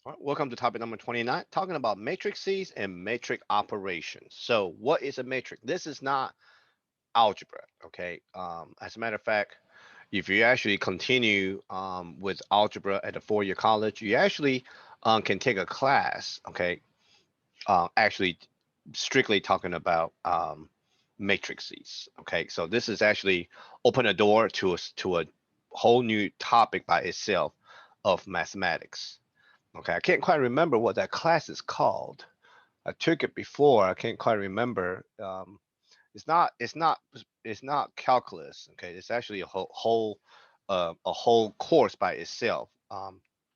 All right, welcome to topic number 29, talking about matrices and matrix operations. So, what is a matrix? This is not algebra, okay? As a matter of fact, if you actually continue with algebra at a four-year college, you actually can take a class, okay? Actually, strictly talking about matrices, okay? So this is actually open a door to a whole new topic by itself of mathematics. Okay, I can't quite remember what that class is called. I took it before. I can't quite remember. It's not calculus. Okay, it's actually a whole course by itself.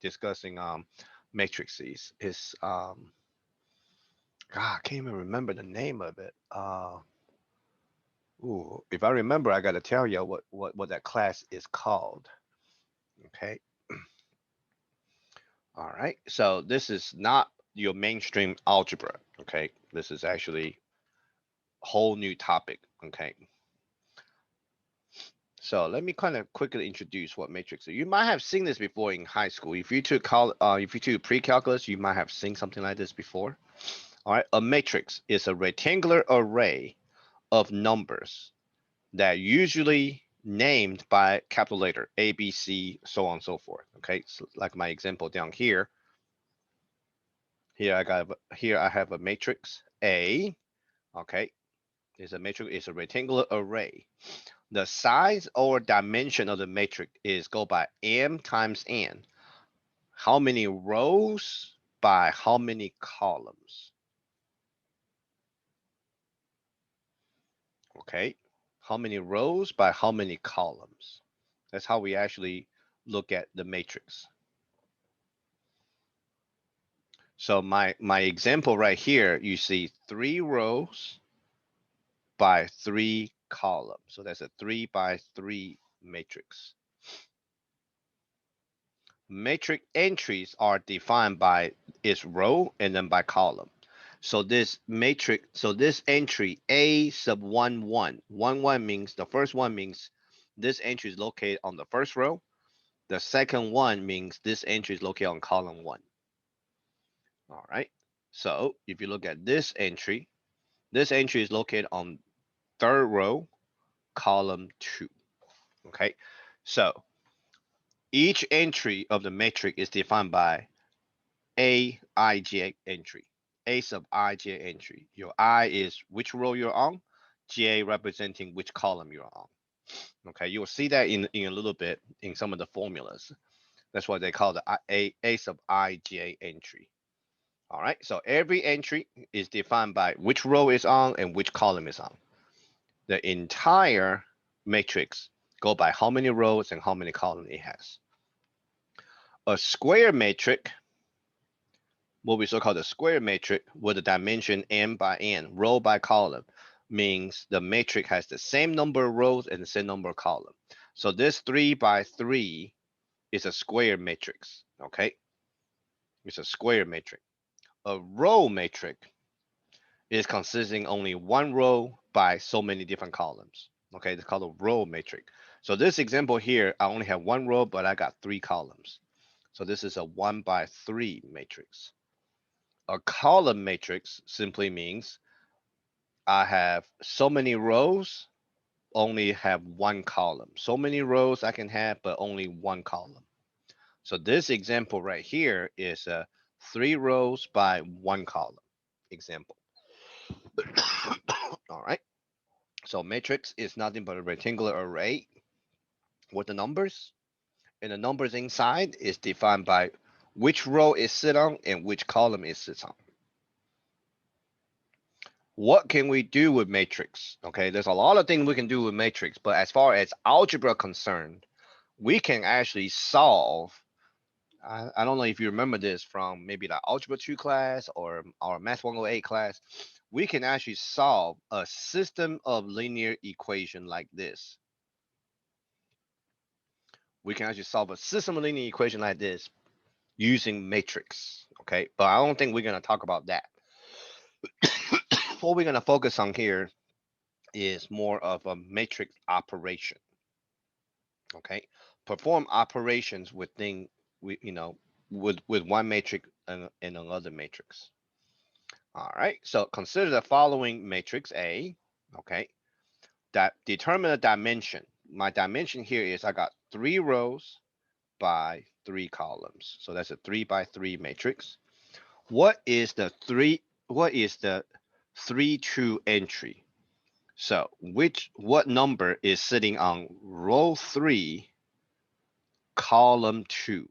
Discussing matrices. It's God, I can't even remember the name of it. Ooh, if I remember, I got to tell you what that class is called. Okay, all right. So this is not your mainstream algebra. Okay, this is actually whole new topic. Okay, so let me kind of quickly introduce what matrix is. You might have seen this before in high school. If you took pre-calculus, you might have seen something like this before. All right, a matrix is a rectangular array of numbers that usually named by capital letter A, B, C, so on and so forth. Okay, so like my example down here. Here I have a matrix A. Okay, is a matrix is a rectangular array. The size or dimension of the matrix is go by m times n. How many rows by how many columns? Okay. How many rows by how many columns? That's how we actually look at the matrix. So my example right here, you see 3 rows by 3 columns. So that's a 3 by 3 matrix. Matrix entries are defined by its row and then by column. So this entry A sub 1 1, 1 1 means the first one means this entry is located on the first row. The second one means this entry is located on column 1. All right. So if you look at this entry is located on third row, column 2. Okay. So each entry of the matrix is defined by aij entry, a sub ij entry. Your I is which row you're on, j representing which column you're on. Okay, you'll see that in a little bit in some of the formulas. That's what they call the a sub ij entry. All right, so every entry is defined by which row is on and which column is on. The entire matrix go by how many rows and how many columns it has. A square matrix, what we so call the square matrix with the dimension n by n, row by column, means the matrix has the same number of rows and the same number of columns. So this 3 by 3 is a square matrix. Okay, it's a square matrix. A row matrix is consisting only one row by so many different columns. Okay, it's called a row matrix. So this example here, I only have one row, but I got 3 columns. So this is a 1 by 3 matrix. A column matrix simply means I have so many rows, only have one column. So many rows I can have, but only one column. So this example right here is 3 rows by 1 column example. All right. So matrix is nothing but a rectangular array with the numbers, and the numbers inside is defined by which row it sits on and which column it sits on. What can we do with matrix? Okay, there's a lot of things we can do with matrix, but as far as algebra concerned, we can actually solve. I don't know if you remember this from maybe the algebra 2 class or our math 108 class. We can actually solve a system of linear equation like this. We can actually solve a system of linear equation like this using matrix. Okay, but I don't think we're going to talk about that. What we're going to focus on here is more of a matrix operation. Okay, perform operations within with one matrix and another matrix. All right, so consider the following matrix A. Okay, that determine the dimension. My dimension here is I got 3 rows by 3 columns. So that's a 3 by 3 matrix. What is the three? What is the 3 2 entry? So what number is sitting on row 3, column 2?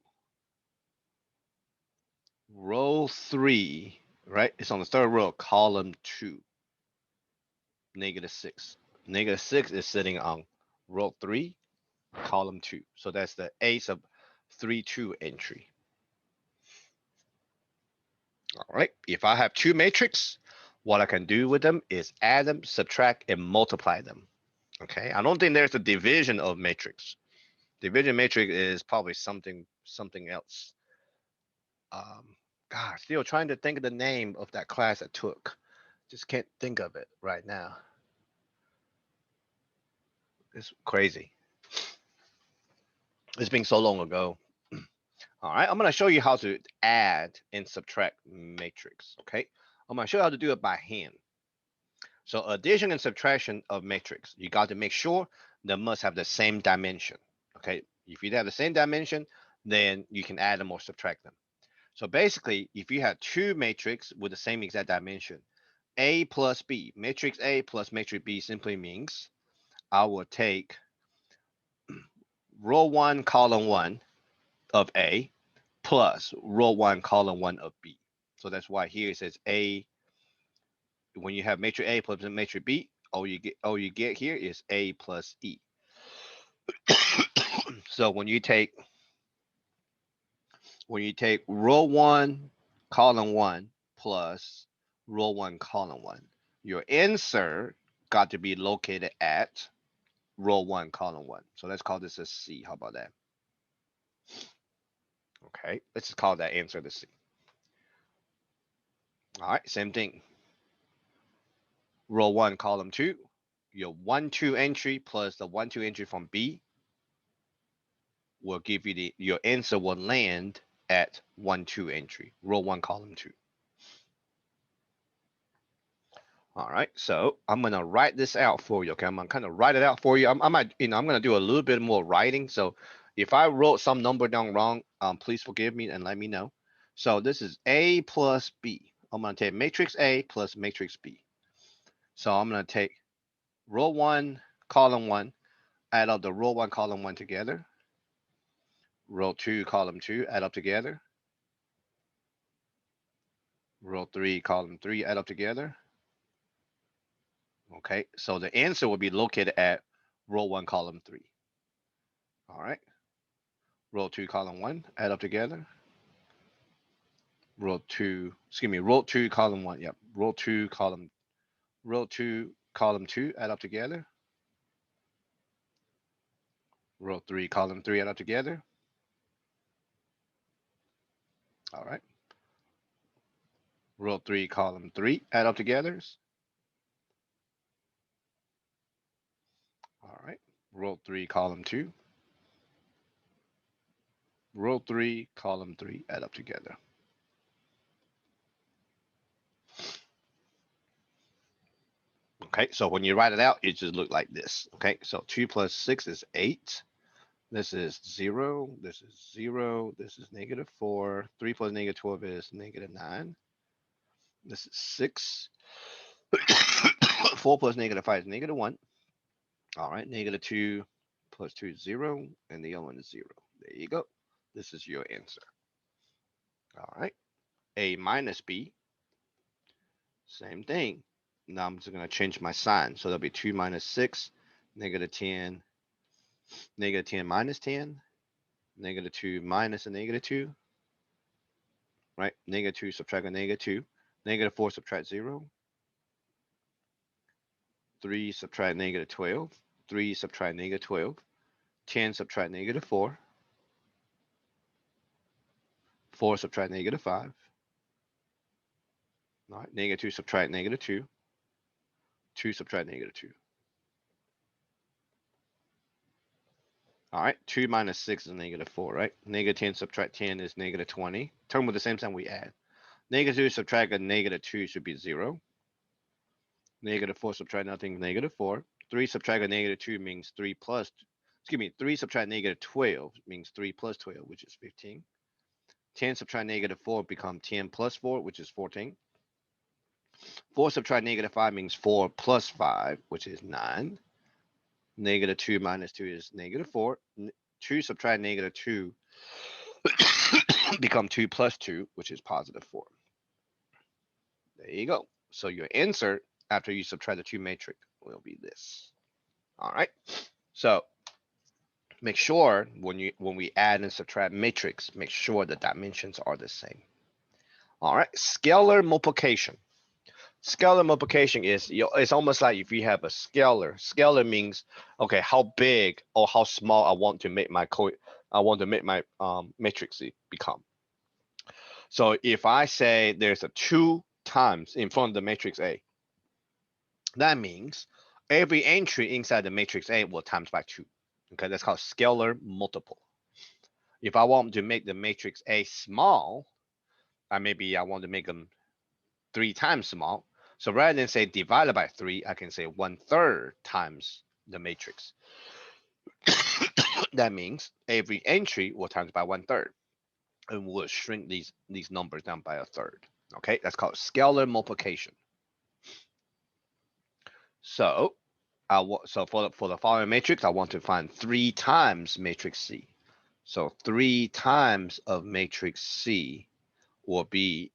Row 3, right? It's on the third row, column 2, -6. -6 is sitting on row 3, column 2. So that's the A sub 3 2 entry. All right. If I have two matrices, what I can do with them is add them, subtract, and multiply them. Okay. I don't think there's a division of matrix. Division matrix is probably something else. Um, God, still trying to think of the name of that class I took. Just can't think of it right now. It's crazy. It's been so long ago. All right, I'm gonna show you how to add and subtract matrix. Okay, I'm gonna show you how to do it by hand. So addition and subtraction of matrix, you got to make sure they must have the same dimension. Okay, if you have the same dimension, then you can add them or subtract them. So basically, if you have two matrices with the same exact dimension, A plus B, matrix A plus matrix B simply means I will take row 1, column 1 of A plus row 1, column 1 of B. So that's why here it says A. When you have matrix A plus matrix B, all you get here is A plus E. So when you take row 1, column 1 plus row 1, column 1, your answer got to be located at row 1, column 1. So let's call this a C. How about that? Okay, let's just call that answer the C. All right, same thing. Row 1, column 2, your 1 2 entry plus the 1 2 entry from B will give you your answer will land at 1 2 entry, row 1, column 2. All right, so I'm gonna write this out for you. Okay, I'm gonna kind of write it out for you. I might, I'm gonna do a little bit more writing. So if I wrote some number down wrong, please forgive me and let me know. So this is A plus B. I'm gonna take matrix A plus matrix B. So I'm gonna take row 1, column 1, add up the row 1, column 1 together. Row 2, column 2, add up together. Row 3, column 3, add up together. Okay, so the answer will be located at row 1, column 3. All right. Row 2, column 1, add up together. Row 2, row 2, column 1. Yep. Row 2, column 2, add up together. Row 3, column 3, add up together. All right. Row 3, column 3, add up together. All right. Row 3, column 2. Row 3, column 3, add up together. Okay, so when you write it out, it just look like this. Okay, so 2 plus 6 is 8. This is 0. This is 0. This is -4. 3 plus -12 is -9. This is 6. 4 plus -5 is -1. All right, -2 plus 2 is 0. And the other one is 0. There you go. This is your answer. All right, A minus B. Same thing. Now I'm just going to change my sign. So that'll be 2 minus 6, -10, -10 minus 10, -2 minus a -2, right? -2 subtract a -2, -4 subtract 0, 3 subtract -12, 3 subtract -12, 10 subtract -4, 4 subtract -5, all right? -2 subtract -2, 2 subtract -2. All right, 2 minus 6 is -4, right? -10 subtract 10 is -20. Term with the same sign we add. -2 subtract a -2 should be 0. -4 subtract nothing, -4. 3 subtract a -2 means 3 plus, excuse me, 3 subtract -12 means 3 plus 12, which is 15. 10 subtract -4 become 10 plus 4, which is 14. 4 subtract -5 means 4 plus 5, which is 9. -2 minus 2 is -4. 2 subtract -2 become 2 plus 2, which is +4. There you go. So your answer after you subtract the two matrix will be this. All right. So make sure when we add and subtract matrix, make sure the dimensions are the same. All right. Scalar multiplication. Scalar multiplication is, it's almost like if you have a scalar. Scalar means, okay, how big or how small I want to make my matrix become. So if I say there's a 2 times in front of the matrix A, that means every entry inside the matrix A will times by 2. Okay, that's called scalar multiple. If I want to make the matrix A small, maybe I want to make them 3 times small. So rather than say divided by 3, I can say 1/3 times the matrix. That means every entry will times by 1/3, and we'll shrink these numbers down by 1/3. Okay, that's called scalar multiplication. So for the following matrix, I want to find 3 times matrix C. So 3 times of matrix C will be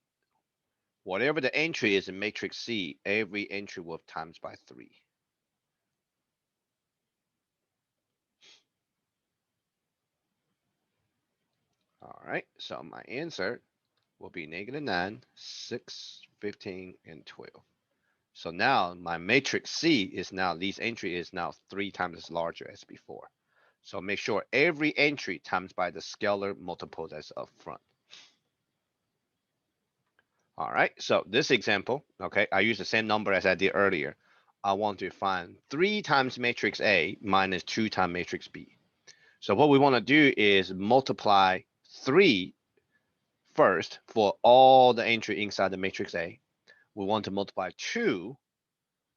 whatever the entry is in matrix C, every entry will times by 3. All right, so my answer will be -9, 6, 15, and 12. So now my matrix C is now, this entry is now 3 times as larger as before. So make sure every entry times by the scalar multiple that's up front. All right, so this example, okay, I use the same number as I did earlier. I want to find 3 times matrix A minus 2 times matrix B. So what we want to do is multiply 3 first for all the entry inside the matrix A. We want to multiply 2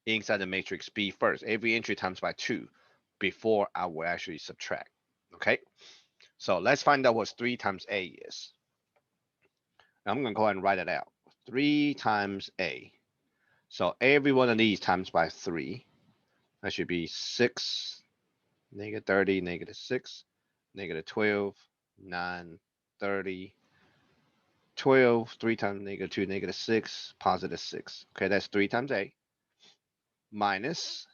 inside the matrix B first, every entry times by 2 before I will actually subtract. Okay, so let's find out what 3 times A is. I'm going to go ahead and write it out. 3 times A. So every one of these times by 3. That should be 6, -30, -6, -12, 9, 30, 12, 3 times -2, -6, +6. Okay, that's 3 times A. Minus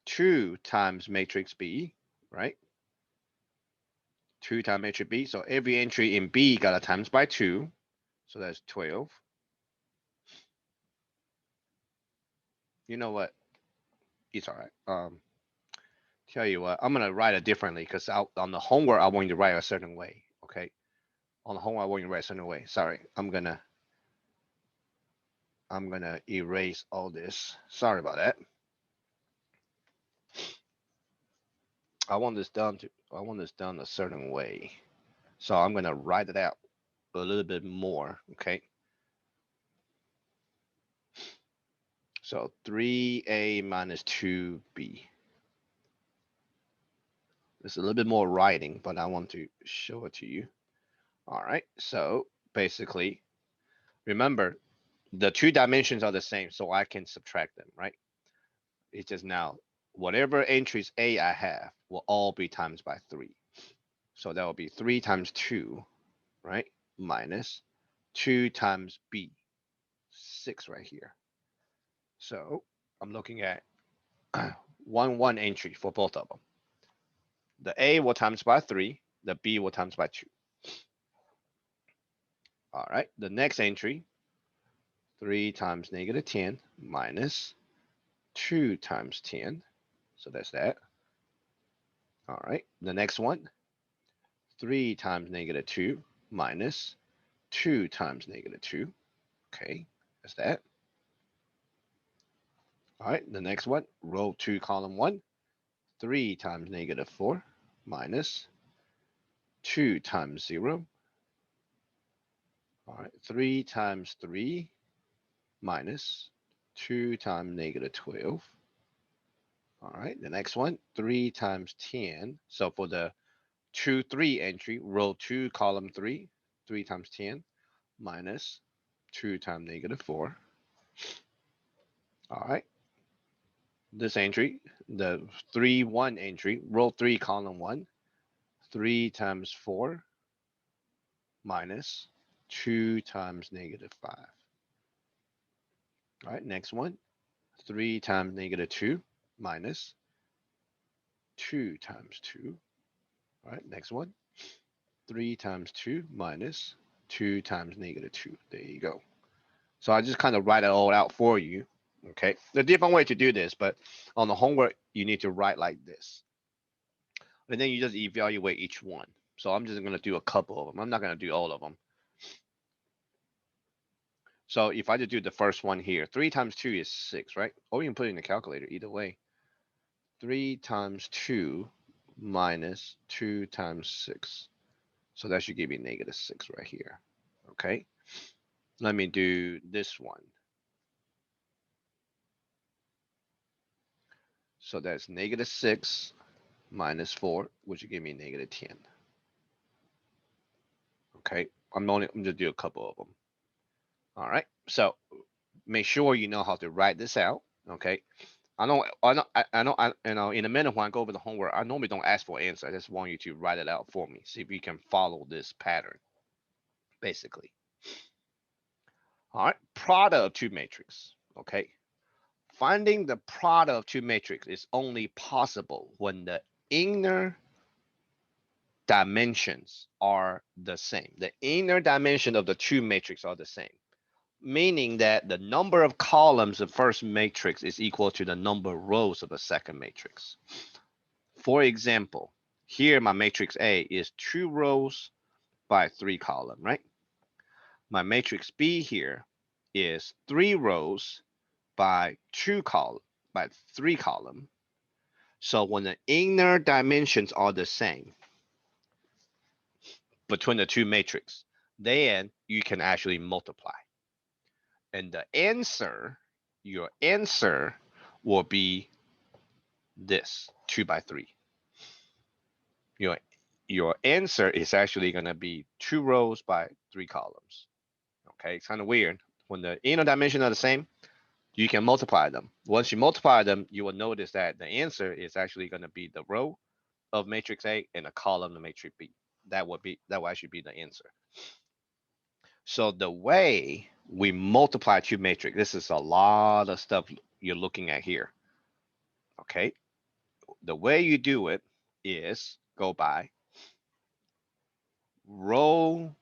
2 times matrix B, right? 2 times matrix B. So every entry in B got a times by 2. So that's 12. You know what? It's all right. Tell you what, I'm gonna write it differently because on the homework I want you to write a certain way. Okay. On the homework I want you to write a certain way. Sorry, I'm gonna erase all this. Sorry about that. I want this done a certain way. So I'm gonna write it out a little bit more. Okay. So 3A minus 2B. It's a little bit more writing, but I want to show it to you. All right. So basically, remember the 2 dimensions are the same, so I can subtract them, right? It's just now whatever entries A I have will all be times by 3. So that will be 3 times 2, right? Minus 2 times B, 6 right here. So I'm looking at 1 entry for both of them. The A will times by 3, the B will times by 2. All right, the next entry, 3 times -10 minus 2 times 10. So that's that. All right, the next one, 3 times -2 minus 2 times -2. Okay, that's that. All right, the next one, row 2, column 1, 3 times -4 minus 2 times 0. All right, 3 times 3 minus 2 times -12. All right, the next one, 3 times 10. So for the 2, 3 entry, row 2, column 3, 3 times 10 minus 2 times -4. All right, this entry, the 3, 1 entry, row 3, column 1, 3 times 4 minus 2 times -5. All right, next one, 3 times -2 minus 2 times 2. All right, next one, 3 times 2 minus 2 times -2. There you go. So I just kind of write it all out for you. Okay, there's a different way to do this, but on the homework, you need to write like this. And then you just evaluate each one. So I'm just going to do a couple of them. I'm not going to do all of them. So if I just do the first one here, 3 times 2 is 6, right? Or you can put it in the calculator, either way. 3 times 2 minus 2 times 6. So that should give me -6 right here. Okay, let me do this one. So that's -6 minus 4, which will give me -10. Okay, I'm just do a couple of them. All right, so make sure you know how to write this out. Okay, I know, in a minute when I go over the homework, I normally don't ask for an answer. I just want you to write it out for me. See if you can follow this pattern, basically. All right, product of two matrices. Okay, finding the product of two matrices is only possible when the inner dimensions are the same. The inner dimension of the two matrices are the same, meaning that the number of columns of first matrix is equal to the number of rows of the second matrix. For example, here my matrix A is 2 rows by 3 column, right? My matrix B here is 3 rows by 3 column. So when the inner dimensions are the same between the two matrices, then you can actually multiply. And the answer, your answer will be this 2 by 3. Your answer is actually going to be 2 rows by 3 columns. Okay, it's kind of weird. When the inner dimensions are the same, you can multiply them. Once you multiply them, you will notice that the answer is actually going to be the row of matrix A and a column of matrix B. That will actually be the answer. So the way we multiply two matrix, this is a lot of stuff you're looking at here. Okay, the way you do it is go by row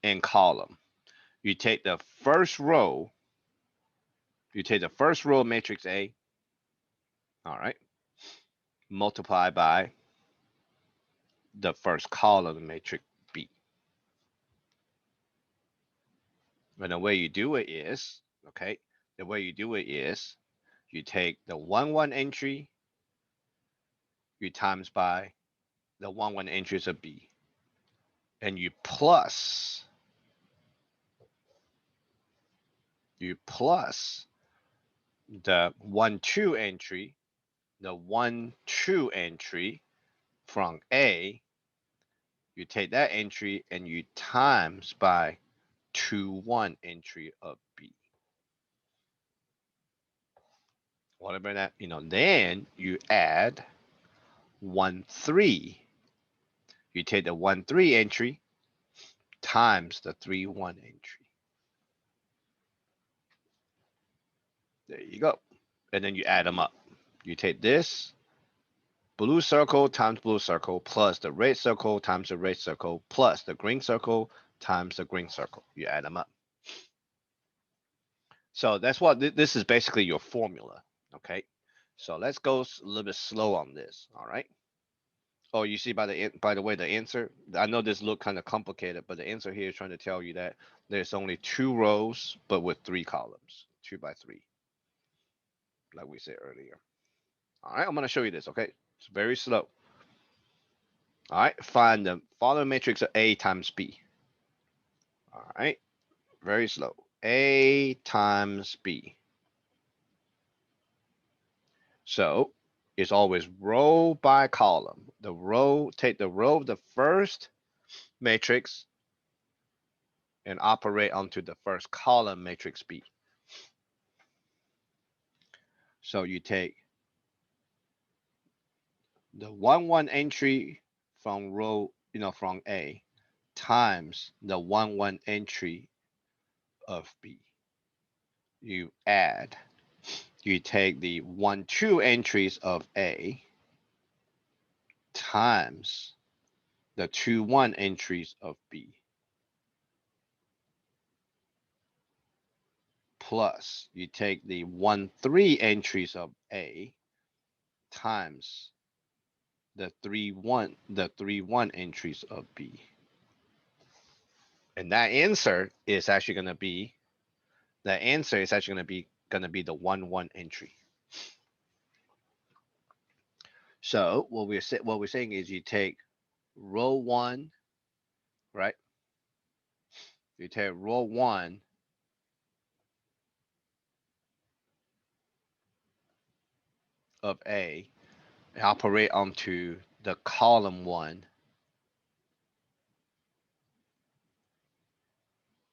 and column. You take the first row, of matrix A, all right, multiply by the first column of matrix B. And the way you do it is, okay, you take the 1, 1 entry, you times by the 1, 1 entries of B, and you plus the 1, 2 entry, from A, you take that entry and you times by 2, 1 entry of B. Whatever that, then you add 1, 3. You take the 1, 3 entry times the 3, 1 entry. There you go. And then you add them up. You take this blue circle times blue circle plus the red circle times the red circle plus the green circle times the green circle. You add them up. So that's what this is basically your formula. Okay. So let's go a little bit slow on this. All right. Oh, you see by the way the answer. I know this look kind of complicated, but the answer here is trying to tell you that there's only 2 rows, but with 3 columns, 2 by 3, like we said earlier. All right, I'm gonna show you this. Okay. It's very slow. All right, find the following matrix of A times B. All right, very slow. A times B. So it's always row by column. The row, take the row of the first matrix and operate onto the first column matrix B. So you take the 1 1 entry from row, from A times the 1 1 entry of B. You add. You take the 1 2 entries of A times the 2 1 entries of B. Plus you take the 1 3 entries of A times the 3 1 entries of B. And that answer is actually going to be the 1 1 entry. So what we're saying is you take row 1, right? You take row 1 of A and operate onto the column 1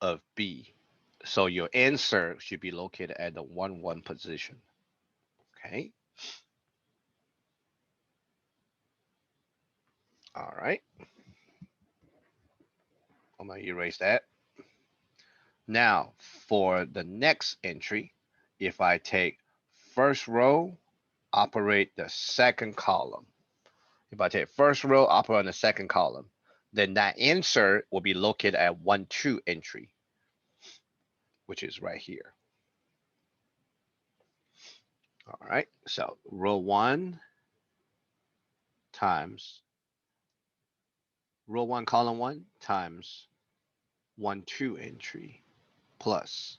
of B. So your answer should be located at the 1 1 position. Okay. All right. I'm going to erase that. Now, for the next entry, if I take first row, operate the second column. If I take first row, operate on the second column, then that answer will be located at 1 2 entry, which is right here. All right. So row 1 times row 1, column 1 times 1 2 entry plus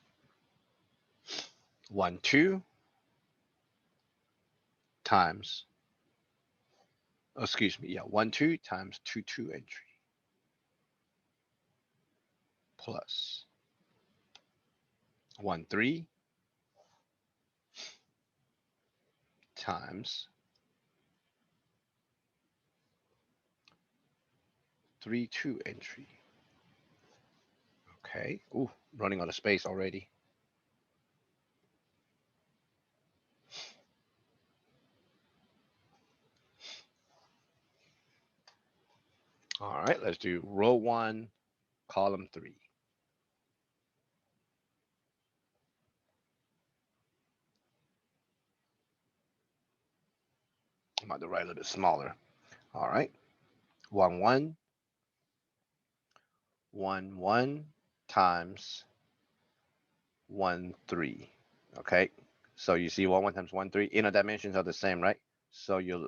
1 2 times, excuse me, yeah, 1 2 times 2 2 entry plus 1 3 times 3 2 entry. Okay. Ooh, running out of space already. All right, let's do row 1, column 3. I'm about to write a little bit smaller. All right. 1 1 1 1 times 1 3. Okay. So you see 1 1 times 1 3. Inner dimensions are the same, right? So your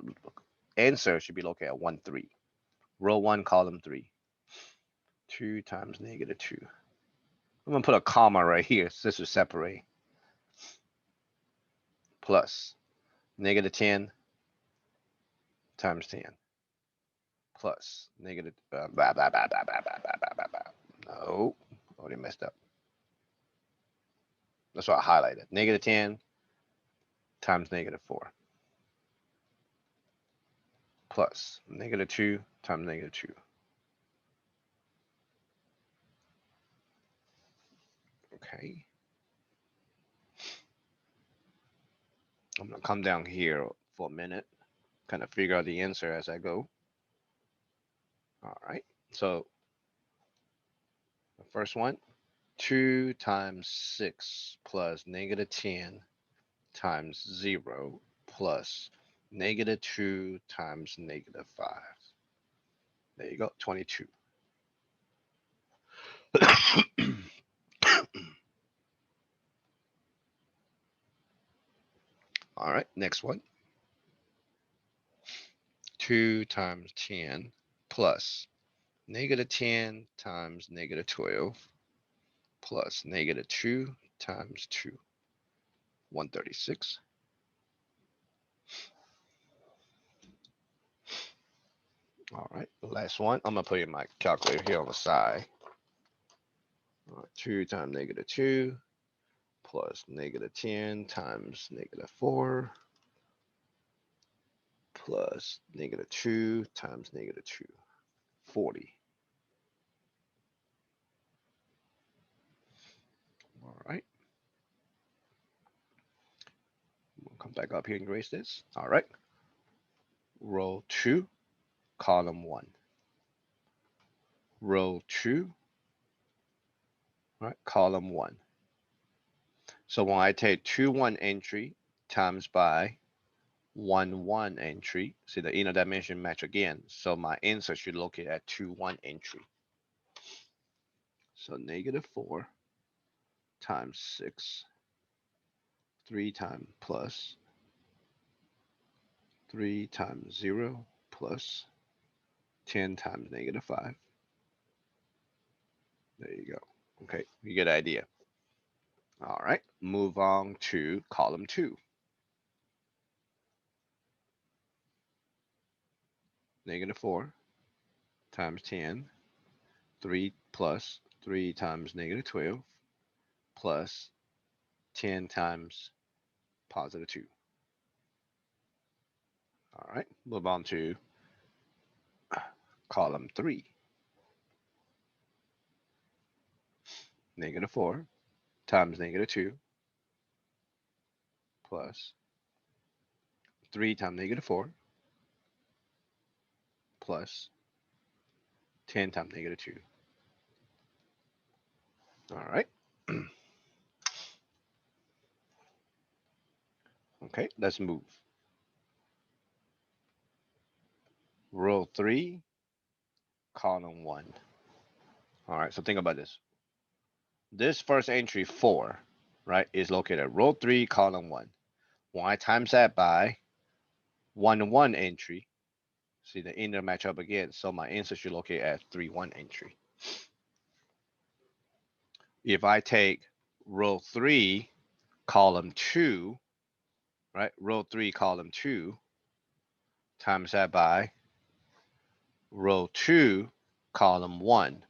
answer should be located at 1 3. Row 1, column 3. 2 times negative 2. I'm going to put a comma right here so this will separate. Plus negative 10 times 10 plus negative blah, blah, blah, blah, blah, blah, blah, blah, blah, blah. No, already messed up. That's why I highlighted. Negative 10 times negative 4 plus negative 2 times negative 2. Okay. I'm going to come down here for a minute, kind of figure out the answer as I go. All right. So the first one, 2 times 6 plus negative 10 times 0 plus negative 2 times negative 5. There you go, 22. All right, next one. 2 times 10 plus negative 10 times negative 12 plus negative 2 times 2, 136. All right, last one. I'm gonna put in my calculator here on the side. All right, 2 times -2 plus -10 times -4 plus -2 times -2, 40. All right, we'll come back up here and erase this. All right, row 2, column 1. Row 2, right, column 1. So when I take 2 1 entry times by 1 1 entry, see the inner dimension match again. So my answer should locate at 2 1 entry. So -4 times 6, 3 times plus 3 times 0 plus 10 times -5. There you go. Okay, you get the idea. All right, move on to column 2. -4 times 10, 3 plus 3 times -12 plus 10 times +2. All right, move on to column 3. -4 times -2 plus 3 times -4 plus 10 times -2. All right. Okay, let's move. Row 3, column 1. All right, so think about this. This first entry 4, right, is located at row 3, column 1. When I times that by 1 1 entry, see the inner match up again, so my answer should locate at 3 1 entry. If I take row 3, column 2, right, row 3, column 2, times that by row 2, column 1.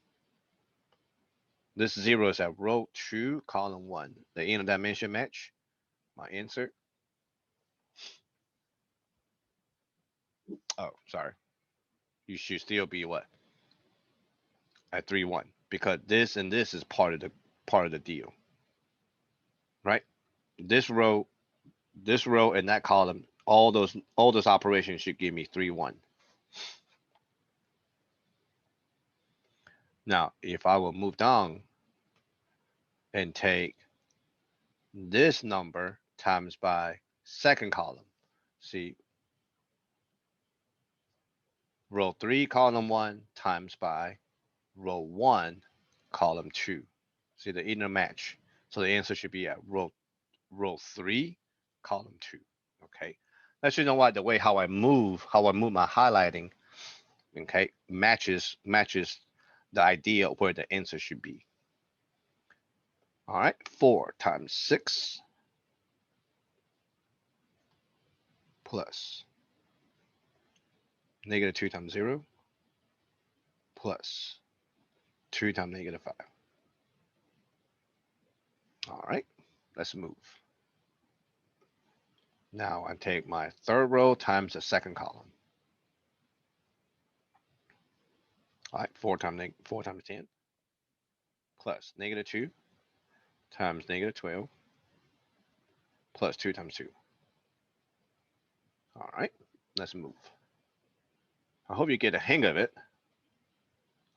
This 0 is at row 2, column 1. The inner dimension match, my answer. Oh, sorry. You should still be what? At 3 1. Because this and this is part of the deal. Right? This row and that column, all those operations should give me 3 1. Now, if I will move down and take this number times by second column, see, row 3, column 1 times by row 1, column 2. See the inner match. So the answer should be at row 3, column 2. Okay. Let you know what the way how I move my highlighting, okay, matches the idea of where the answer should be. All right, 4 times 6 plus -2 times 0 plus 2 times -5. All right, let's move. Now I take my third row times the second column. All right, 4 times 10 plus -2 times -12 plus 2 times 2. All right, let's move. I hope you get a hang of it.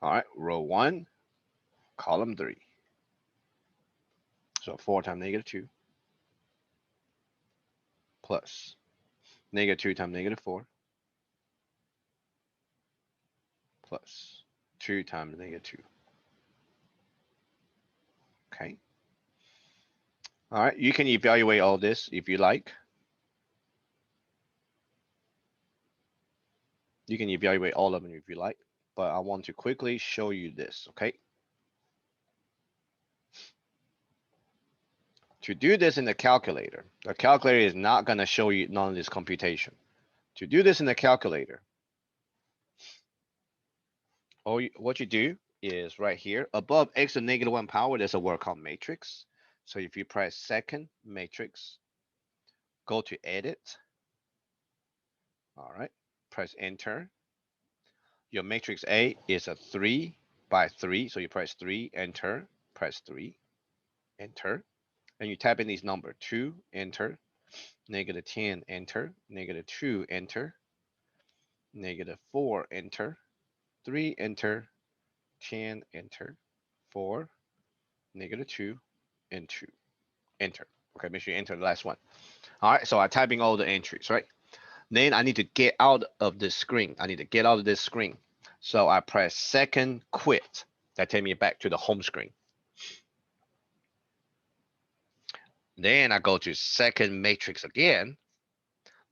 All right, row 1, column 3. So 4 times -2 plus -2 times -4 plus 2 times -2. Okay. All right, you can evaluate all this if you like. You can evaluate all of them if you like, but I want to quickly show you this, okay? To do this in the calculator is not going to show you none of this computation. To do this in the calculator, what you do is right here above x to negative 1 power, there's a word called matrix. So if you press second matrix, go to edit. All right, press enter. Your matrix A is a 3 by 3. So you press 3, enter, press 3, enter. And you type in these numbers 2, enter, negative 10, enter, negative 2, enter, negative 4, enter, 3, enter, 10, enter, 4, negative 2, and 2, enter. Okay, make sure you enter the last one. All right, so I'm typing all the entries, right? Then I need to get out of this screen. I need to get out of this screen. So I press second quit. That takes me back to the home screen. Then I go to second matrix again.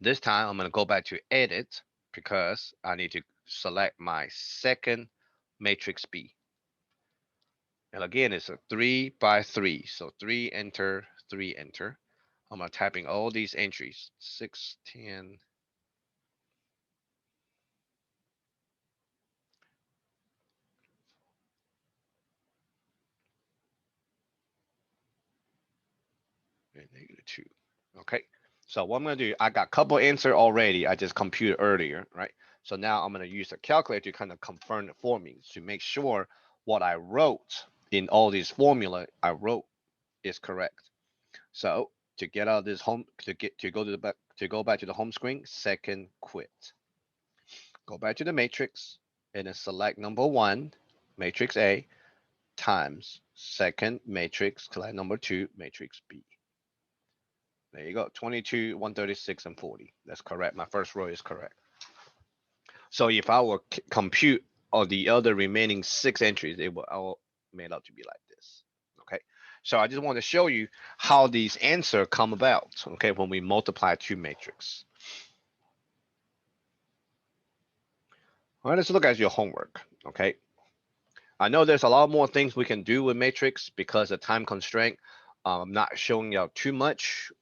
This time I'm going to go back to edit because I need to select my second matrix B. And again, it's a 3 by 3. So 3, enter, 3, enter. I'm going to typing all these entries 6, 10, and negative 2. Okay. So what I'm going to do, I got a couple answer already. I just computed earlier, right? So now I'm going to use a calculator to kind of confirm it for me to make sure what I wrote in all these formula I wrote is correct. So to get out of this home, to go to the back, to go back to the home screen, second quit. Go back to the matrix and then select number 1, matrix A, times second matrix, select number 2, matrix B. There you go, 22, 136, and 40. That's correct. My first row is correct. So if I were compute all the other remaining 6 entries, it will all made out to be like this. Okay. So I just want to show you how these answers come about. Okay, when we multiply two matrices. All right, let's look at your homework. Okay. I know there's a lot more things we can do with matrix because of time constraint. I'm not showing you too much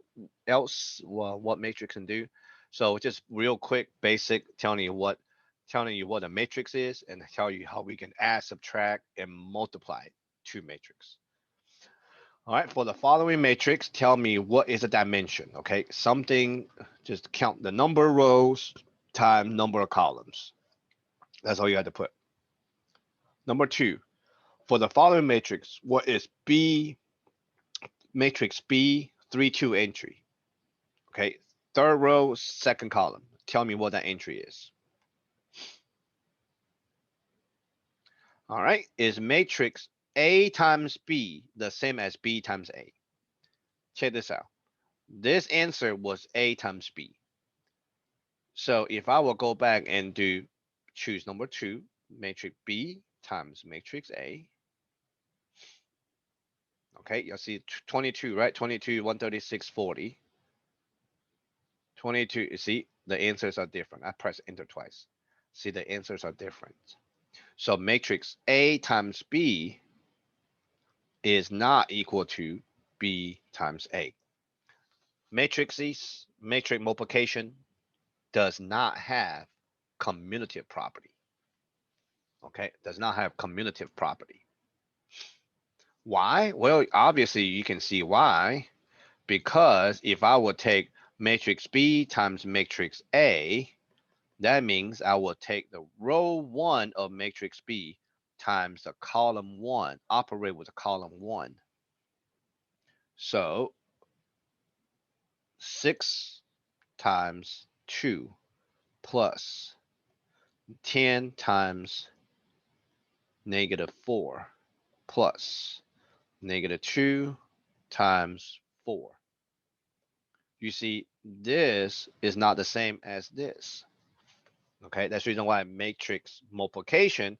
else what matrix can do. So just real quick, basic, telling you what a matrix is and tell you how we can add, subtract, and multiply two matrices. All right, for the following matrix, tell me what is a dimension. Okay, something, just count the number of rows times number of columns. That's all you have to put. Number 2, for the following matrix, what is B, matrix B, 3, 2 entry? Okay, third row, second column. Tell me what that entry is. All right, is matrix A times B the same as B times A? Check this out. This answer was A times B. So if I will go back and choose number 2, matrix B times matrix A. Okay, you'll see 22, right? 22, 136, 40. 22, you see, the answers are different. I press enter twice. See, the answers are different. So matrix A times B is not equal to B times A. Matrices, matrix multiplication does not have commutative property. Okay, does not have commutative property. Why? Well, obviously you can see why. Because if I would take matrix B times matrix A, that means I will take the row 1 of matrix B times the column 1, operate with the column 1. So 6 times 2 plus 10 times negative 4 plus negative 2 times 4. You see, this is not the same as this. Okay, that's the reason why matrix multiplication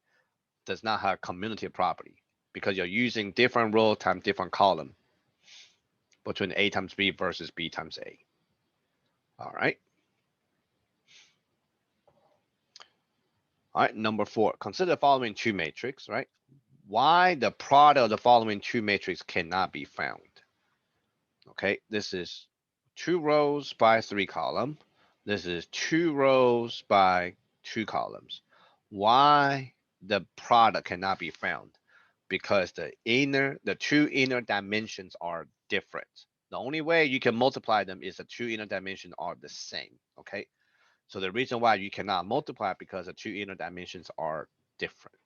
does not have commutative property, because you're using different row times different column between A times B versus B times A. All right. All right, number 4, consider the following two matrices, right? Why the product of the following two matrices cannot be found. Okay, this is 2 rows by 3 column. This is 2 rows by 2 columns. Why the product cannot be found because the two inner dimensions are different. The only way you can multiply them is the two inner dimensions are the same. Okay. So the reason why you cannot multiply because the two inner dimensions are different.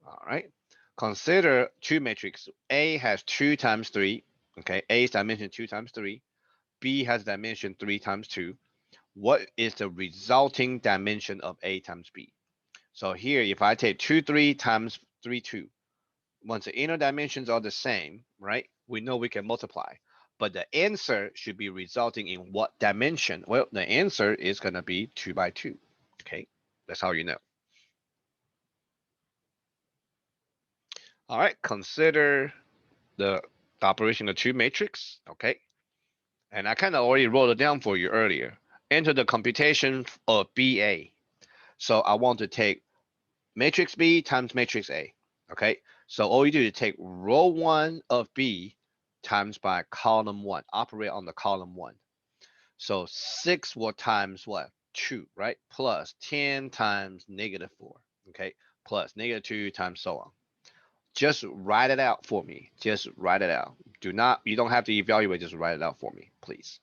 All right. Consider two matrices. A has 2 times 3. Okay. A is dimension 2 times 3. B has dimension 3 times 2. What is the resulting dimension of A times B? So here, if I take 2, 3 times 3, 2, once the inner dimensions are the same, right? We know we can multiply. But the answer should be resulting in what dimension? Well, the answer is going to be 2 by 2. Okay. That's how you know. All right. Consider the operation of two matrix. Okay. And I kind of already wrote it down for you earlier. Enter the computation of BA. So I want to take matrix B times matrix A. Okay. So all you do is take row one of B times by column one, operate on the column one. So 6 will times what? 2, right? Plus 10 times -4. Okay. Plus -2 times so on. Just write it out for me. Just write it out. You don't have to evaluate, just write it out for me, please.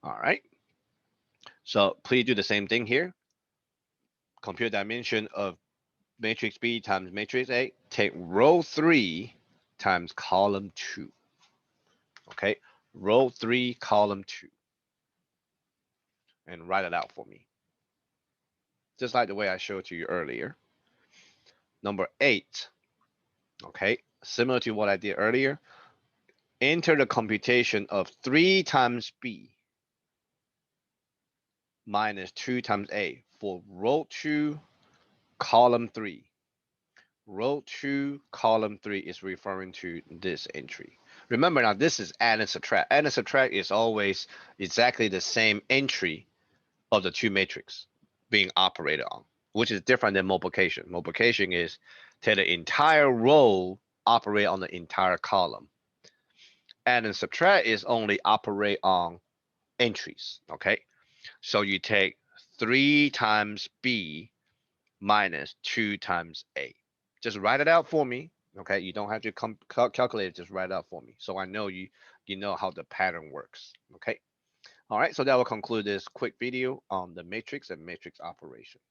All right. So please do the same thing here. Compute dimension of matrix B times matrix A. Take row 3 times column 2. Okay. Row 3, column 2. And write it out for me. Just like the way I showed to you earlier. Number 8. Okay. Similar to what I did earlier. Enter the computation of 3 times B minus 2 times A for row 2, column 3. Row 2, column 3 is referring to this entry. Remember now, this is add and subtract. Add and subtract is always exactly the same entry of the two matrices being operated on, which is different than multiplication. Multiplication is take the entire row, operate on the entire column. Add and subtract is only operate on entries, okay? So you take 3 times B minus 2 times A. Just write it out for me. Okay, you don't have to calculate it, just write it out for me. So I know you know how the pattern works. Okay. All right, so that will conclude this quick video on the matrix and matrix operation.